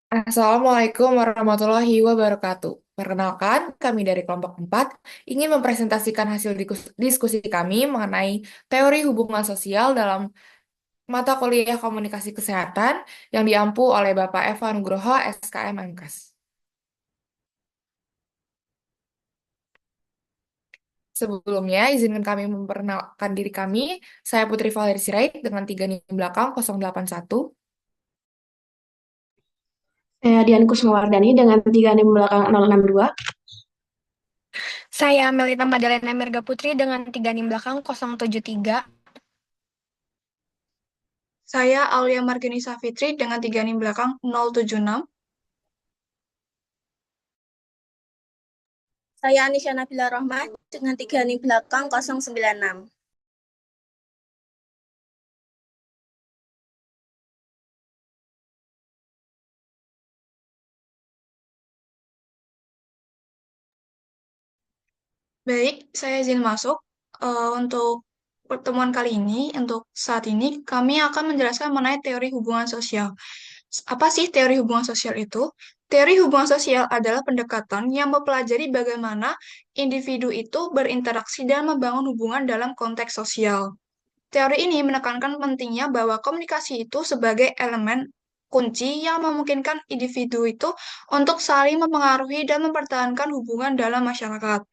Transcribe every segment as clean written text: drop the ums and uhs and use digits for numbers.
Assalamualaikum warahmatullahi wabarakatuh. Perkenalkan, kami dari kelompok 4 ingin mempresentasikan hasil diskusi kami mengenai teori hubungan sosial dalam mata kuliah komunikasi kesehatan yang diampu oleh Bapak Eva Nugroho, SKM MKes. Sebelumnya, izinkan kami memperkenalkan diri kami. Saya Putri Valeri Sirait dengan 3 NIM belakang 081. Saya Dian Kusumawardani dengan 3 NIM belakang 062. Saya Melita Madalena Merga Putri dengan 3 NIM belakang 073. Saya Aulia Margini Safitri dengan 3 NIM belakang 076. Saya Anisya Nabila Rohman dengan 3 NIM belakang 096. Baik, saya izin masuk. Untuk pertemuan kali ini, untuk saat ini, kami akan menjelaskan mengenai teori hubungan sosial. Apa sih teori hubungan sosial itu? Teori hubungan sosial adalah pendekatan yang mempelajari bagaimana individu itu berinteraksi dan membangun hubungan dalam konteks sosial. Teori ini menekankan pentingnya bahwa komunikasi itu sebagai elemen kunci yang memungkinkan individu itu untuk saling mempengaruhi dan mempertahankan hubungan dalam masyarakat.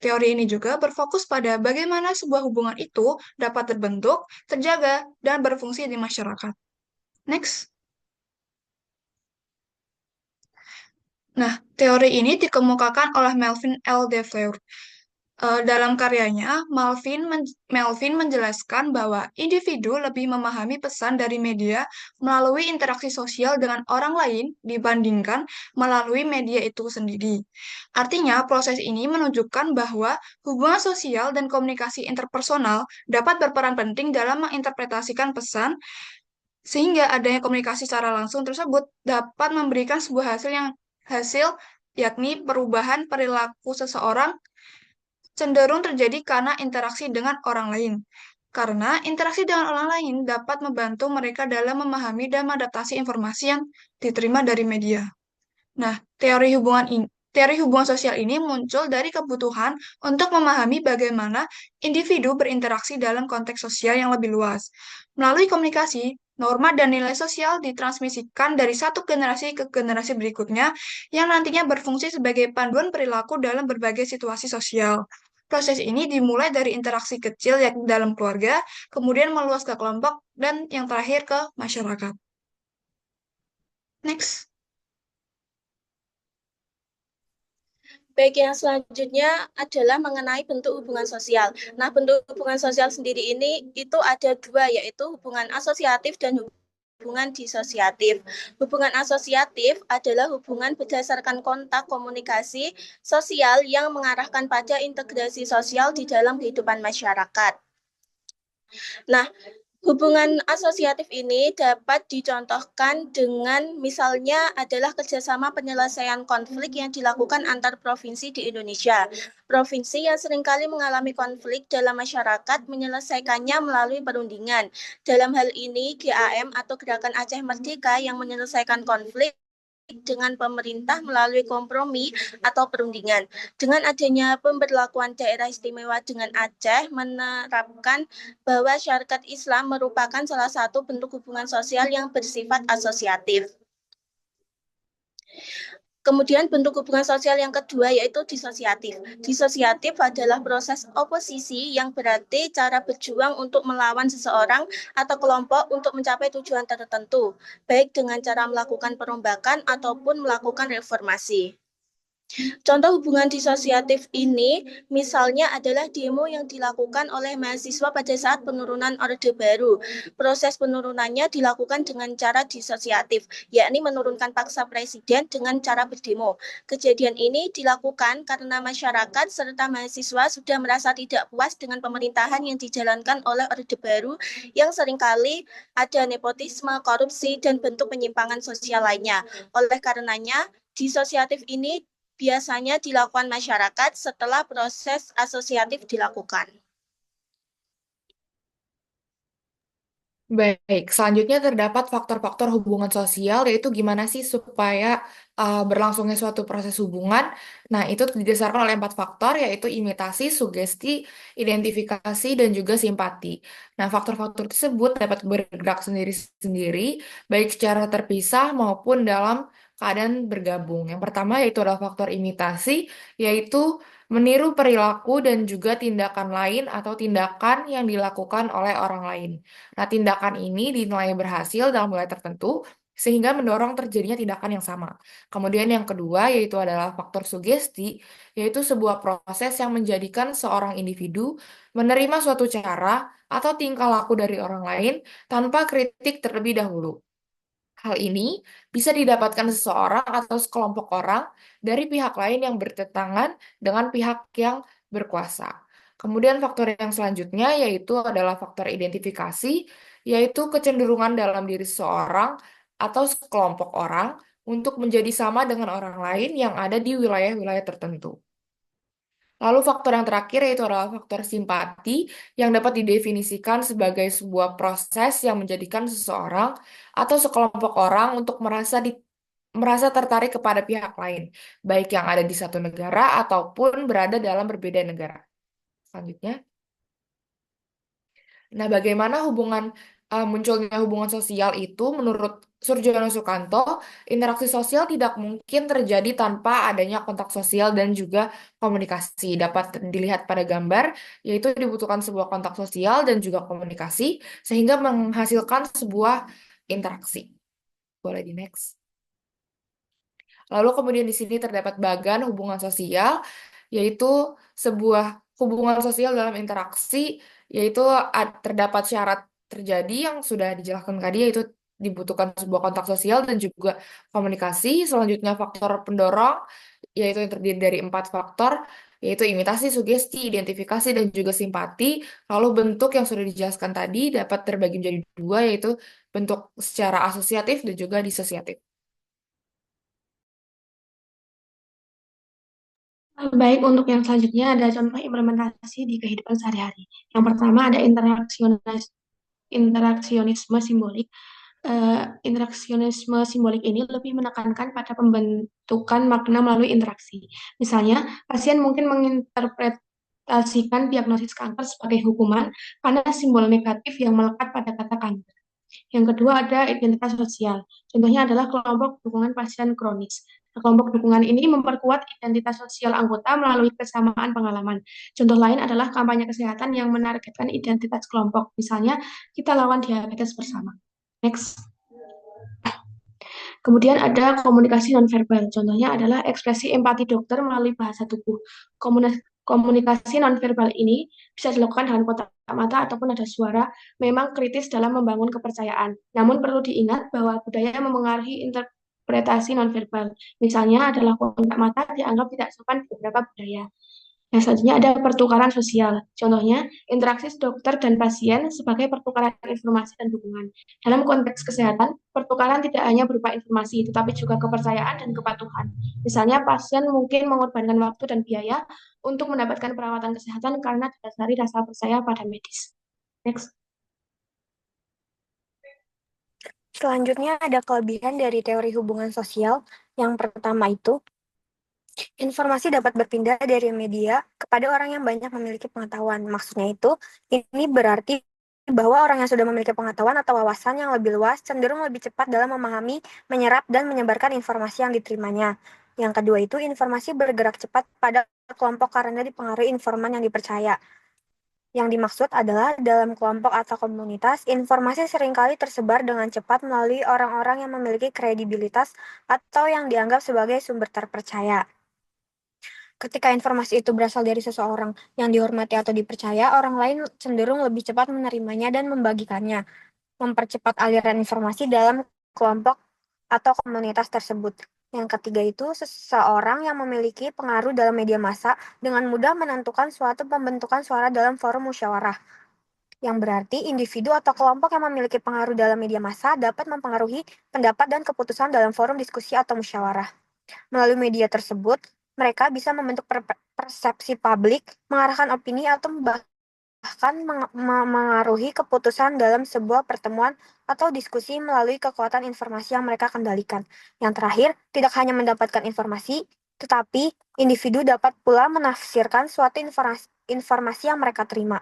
Teori ini juga berfokus pada bagaimana sebuah hubungan itu dapat terbentuk, terjaga, dan berfungsi di masyarakat. Next. Nah, teori ini dikemukakan oleh Melvin L. Devereaux. Dalam karyanya, Melvin menjelaskan bahwa individu lebih memahami pesan dari media melalui interaksi sosial dengan orang lain dibandingkan melalui media itu sendiri. Artinya, proses ini menunjukkan bahwa hubungan sosial dan komunikasi interpersonal dapat berperan penting dalam menginterpretasikan pesan, sehingga adanya komunikasi secara langsung tersebut dapat memberikan sebuah hasil yakni perubahan perilaku seseorang cenderung terjadi karena interaksi dengan orang lain. Karena interaksi dengan orang lain dapat membantu mereka dalam memahami dan mengadaptasi informasi yang diterima dari media. Nah, teori hubungan sosial ini muncul dari kebutuhan untuk memahami bagaimana individu berinteraksi dalam konteks sosial yang lebih luas. Melalui komunikasi, norma dan nilai sosial ditransmisikan dari satu generasi ke generasi berikutnya yang nantinya berfungsi sebagai panduan perilaku dalam berbagai situasi sosial. Proses ini dimulai dari interaksi kecil yakni dalam keluarga, kemudian meluas ke kelompok, dan yang terakhir ke masyarakat. Next. Baik, yang selanjutnya adalah mengenai bentuk hubungan sosial. Nah, bentuk hubungan sosial sendiri ini itu ada dua, yaitu hubungan asosiatif dan hubungan disosiatif. Hubungan asosiatif adalah hubungan berdasarkan kontak komunikasi sosial yang mengarahkan pada integrasi sosial di dalam kehidupan masyarakat. Nah, hubungan asosiatif ini dapat dicontohkan dengan misalnya adalah kerjasama penyelesaian konflik yang dilakukan antar provinsi di Indonesia. Provinsi yang seringkali mengalami konflik dalam masyarakat menyelesaikannya melalui perundingan. Dalam hal ini, GAM atau Gerakan Aceh Merdeka yang menyelesaikan konflik dengan pemerintah melalui kompromi atau perundingan. Dengan adanya pemberlakuan daerah istimewa dengan Aceh menerapkan bahwa syariat Islam merupakan salah satu bentuk hubungan sosial yang bersifat asosiatif. Kemudian bentuk hubungan sosial yang kedua yaitu disosiatif. Disosiatif adalah proses oposisi yang berarti cara berjuang untuk melawan seseorang atau kelompok untuk mencapai tujuan tertentu, baik dengan cara melakukan perombakan ataupun melakukan reformasi. Contoh hubungan disosiatif ini misalnya adalah demo yang dilakukan oleh mahasiswa pada saat penurunan Orde Baru. Proses penurunannya dilakukan dengan cara disosiatif, yakni menurunkan paksa presiden dengan cara berdemo. Kejadian ini dilakukan karena masyarakat serta mahasiswa sudah merasa tidak puas dengan pemerintahan yang dijalankan oleh Orde Baru yang seringkali ada nepotisme, korupsi, dan bentuk penyimpangan sosial lainnya. Oleh karenanya, disosiatif ini biasanya dilakukan masyarakat setelah proses asosiatif dilakukan. Baik, selanjutnya terdapat faktor-faktor hubungan sosial, yaitu gimana sih supaya berlangsungnya suatu proses hubungan. Nah, itu didasarkan oleh 4 faktor, yaitu imitasi, sugesti, identifikasi, dan juga simpati. Nah, faktor-faktor tersebut dapat bergerak sendiri-sendiri, baik secara terpisah maupun dalam keadaan bergabung. Yang pertama yaitu adalah faktor imitasi, yaitu meniru perilaku dan juga tindakan lain atau tindakan yang dilakukan oleh orang lain. Nah, tindakan ini dinilai berhasil dalam wilayah tertentu sehingga mendorong terjadinya tindakan yang sama. Kemudian yang kedua yaitu adalah faktor sugesti, yaitu sebuah proses yang menjadikan seorang individu menerima suatu cara atau tingkah laku dari orang lain tanpa kritik terlebih dahulu. Hal ini bisa didapatkan seseorang atau sekelompok orang dari pihak lain yang bertentangan dengan pihak yang berkuasa. Kemudian faktor yang selanjutnya yaitu adalah faktor identifikasi, yaitu kecenderungan dalam diri seseorang atau sekelompok orang untuk menjadi sama dengan orang lain yang ada di wilayah-wilayah tertentu. Lalu faktor yang terakhir yaitu adalah faktor simpati yang dapat didefinisikan sebagai sebuah proses yang menjadikan seseorang atau sekelompok orang untuk merasa tertarik kepada pihak lain, baik yang ada di satu negara ataupun berada dalam berbeda negara. Selanjutnya. Nah, bagaimana munculnya hubungan sosial itu menurut Surjono Sukanto, interaksi sosial tidak mungkin terjadi tanpa adanya kontak sosial dan juga komunikasi. Dapat dilihat pada gambar, yaitu dibutuhkan sebuah kontak sosial dan juga komunikasi sehingga menghasilkan sebuah interaksi. Boleh di next. Lalu kemudian di sini terdapat bagan hubungan sosial, yaitu sebuah hubungan sosial dalam interaksi, yaitu terdapat syarat terjadi yang sudah dijelaskan tadi, yaitu dibutuhkan sebuah kontak sosial dan juga komunikasi. Selanjutnya faktor pendorong, yaitu yang terdiri dari 4 faktor, yaitu imitasi, sugesti, identifikasi, dan juga simpati. Lalu bentuk yang sudah dijelaskan tadi dapat terbagi menjadi 2, yaitu bentuk secara asosiatif dan juga disosiatif. Baik, untuk yang selanjutnya ada contoh implementasi di kehidupan sehari-hari. Yang pertama ada interaksionisme simbolik. Interaksionisme simbolik ini lebih menekankan pada pembentukan makna melalui interaksi. Misalnya, pasien mungkin menginterpretasikan diagnosis kanker sebagai hukuman karena simbol negatif yang melekat pada kata kanker. Yang kedua ada identitas sosial. Contohnya adalah kelompok dukungan pasien kronis. Kelompok dukungan ini memperkuat identitas sosial anggota melalui kesamaan pengalaman. Contoh lain adalah kampanye kesehatan yang menargetkan identitas kelompok. Misalnya, kita lawan diabetes bersama. Next. Kemudian ada komunikasi nonverbal. Contohnya adalah ekspresi empati dokter melalui bahasa tubuh. Komunikasi nonverbal ini bisa dilakukan dengan kontak mata ataupun ada suara, memang kritis dalam membangun kepercayaan. Namun perlu diingat bahwa budaya memengaruhi interpretasi nonverbal. Misalnya adalah kontak mata dianggap tidak sopan di beberapa budaya. Yang selanjutnya ada pertukaran sosial. Contohnya, interaksi dokter dan pasien sebagai pertukaran informasi dan dukungan. Dalam konteks kesehatan, pertukaran tidak hanya berupa informasi, tetapi juga kepercayaan dan kepatuhan. Misalnya, pasien mungkin mengorbankan waktu dan biaya untuk mendapatkan perawatan kesehatan karena didasari rasa percaya pada medis. Next. Selanjutnya ada kelebihan dari teori hubungan sosial. Yang pertama itu, informasi dapat berpindah dari media kepada orang yang banyak memiliki pengetahuan. Maksudnya itu, ini berarti bahwa orang yang sudah memiliki pengetahuan atau wawasan yang lebih luas cenderung lebih cepat dalam memahami, menyerap, dan menyebarkan informasi yang diterimanya. Yang kedua itu, informasi bergerak cepat pada kelompok karena dipengaruhi informan yang dipercaya. Yang dimaksud adalah dalam kelompok atau komunitas, informasi seringkali tersebar dengan cepat melalui orang-orang yang memiliki kredibilitas atau yang dianggap sebagai sumber terpercaya. Ketika informasi itu berasal dari seseorang yang dihormati atau dipercaya, orang lain cenderung lebih cepat menerimanya dan membagikannya, mempercepat aliran informasi dalam kelompok atau komunitas tersebut. Yang ketiga itu, seseorang yang memiliki pengaruh dalam media massa dengan mudah menentukan suatu pembentukan suara dalam forum musyawarah. Yang berarti individu atau kelompok yang memiliki pengaruh dalam media massa dapat mempengaruhi pendapat dan keputusan dalam forum diskusi atau musyawarah. Melalui media tersebut, mereka bisa membentuk persepsi publik, mengarahkan opini, atau bahkan mengaruhi keputusan dalam sebuah pertemuan atau diskusi melalui kekuatan informasi yang mereka kendalikan. Yang terakhir, tidak hanya mendapatkan informasi, tetapi individu dapat pula menafsirkan suatu informasi yang mereka terima.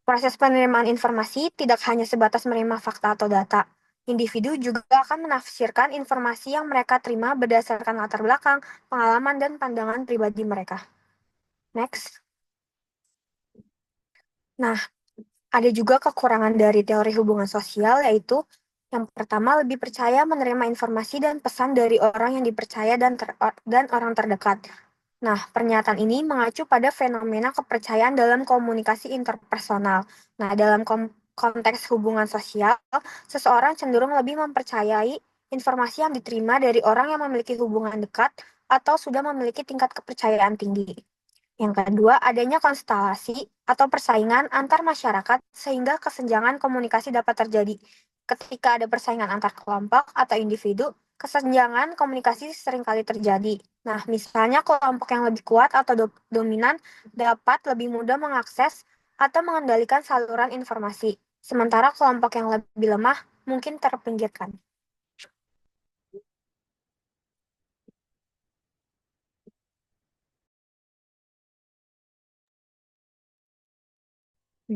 Proses penerimaan informasi tidak hanya sebatas menerima fakta atau data. Individu juga akan menafsirkan informasi yang mereka terima berdasarkan latar belakang, pengalaman, dan pandangan pribadi mereka. Next. Nah, ada juga kekurangan dari teori hubungan sosial, yaitu yang pertama, lebih percaya menerima informasi dan pesan dari orang yang dipercaya dan orang terdekat. Nah, pernyataan ini mengacu pada fenomena kepercayaan dalam komunikasi interpersonal. Nah, dalam konteks hubungan sosial, seseorang cenderung lebih mempercayai informasi yang diterima dari orang yang memiliki hubungan dekat atau sudah memiliki tingkat kepercayaan tinggi. Yang kedua, adanya konstelasi atau persaingan antar masyarakat sehingga kesenjangan komunikasi dapat terjadi. Ketika ada persaingan antar kelompok atau individu, kesenjangan komunikasi seringkali terjadi. Nah, misalnya kelompok yang lebih kuat atau dominan dapat lebih mudah mengakses atau mengendalikan saluran informasi, sementara kelompok yang lebih lemah mungkin terpinggirkan.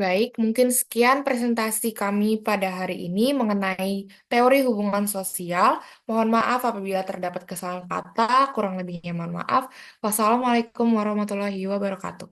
Baik, mungkin sekian presentasi kami pada hari ini mengenai teori hubungan sosial. Mohon maaf apabila terdapat kesalahan kata, kurang lebihnya mohon maaf. Wassalamualaikum warahmatullahi wabarakatuh.